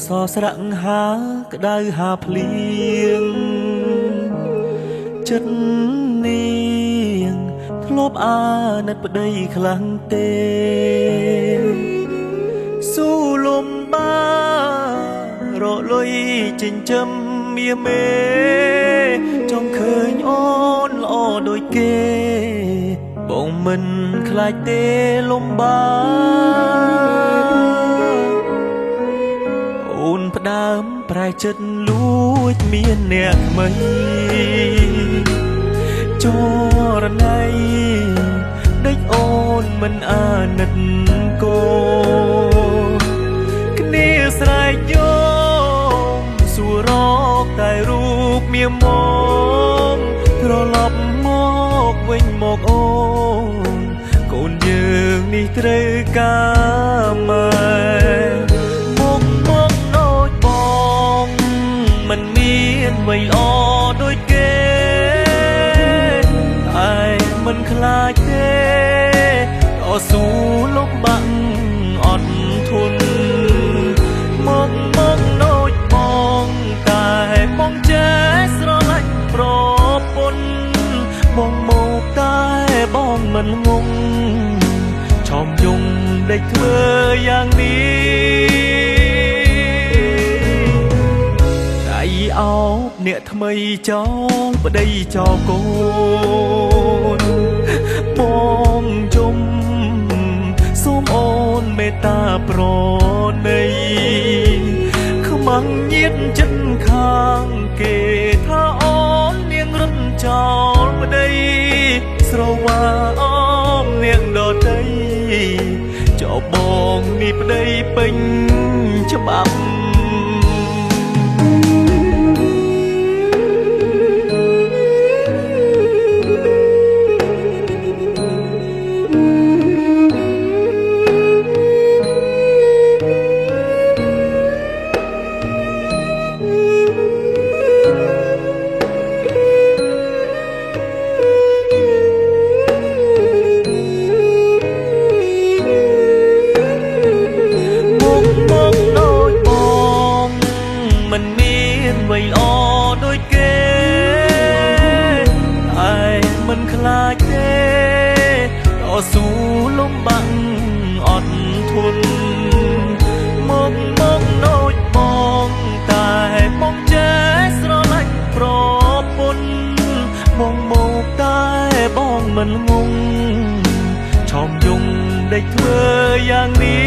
សស្រៈហាក្តៅហាភ្លៀងចិត្តនាងធ្លាប់អាណិតប្តីខ្លាំងទេស៊ូលំបារលុយចិញ្ចឹមមាមេចង់ឃើញអូនល្អដូចគេបងមិនខ្លាចទេលំបាអូនផ្ដើមប្រែចិត្តលួចមានអ្នកថ្មីចរណៃដេចអូនមិនអាណិតកូនគ្នាស្រែកយោមសួររកតែរូបមាមកត្រឡប់មកវិញមកអូនកូនយើងនេះត្រូវការម៉ែមកដូចបងមិនមានអ្វីល្អដូចគេតែមិនខ្លាចទេតស៊ូលំបាក់អត់ធន់មកដូចបងតែបងចេះស្រឡាញ់ប្រពន្ធបងមកតែបងមិនងងឆោមយងដេកធ្វើយ៉ាងនេះដៃអោបអ្នកថ្មីចោលប្តីចោលកូនបងជុំសូមអូនមេត្តាប្រណីខ្មាំងញៀតចិត្តខាងគេថាអូននាងរត់ចោលប្តីស្រវាអូមនាងដតីចោលបងនេះប្តីពេញច្បាប់មិនមានអ្វីល្អដូចគេតែមិនខ្លាចទេតស៊ូលំបាក់អត់ធន់មកដូចបងតែបងចេះស្រឡាញ់ប្រពន្ធបងមកតែបងមិនងងឆោមយងដេកធ្វើយ៉ាងនេះ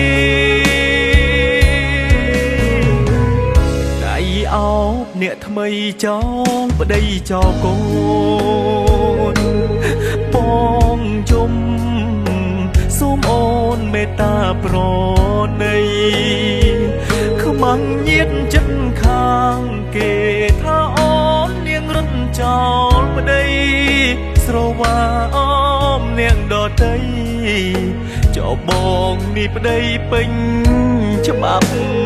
អោបអ្នកថ្មីចោលប្តីចោលកូនបងជុំសូមអូនមេត្តាប្រណីខ្មាំងញៀតចិត្តខាងគេថាអូននាងរត់ចោលប្តីស្រវាអូមនាងដតីចោលបងនេះប្តីពេញច្បាប់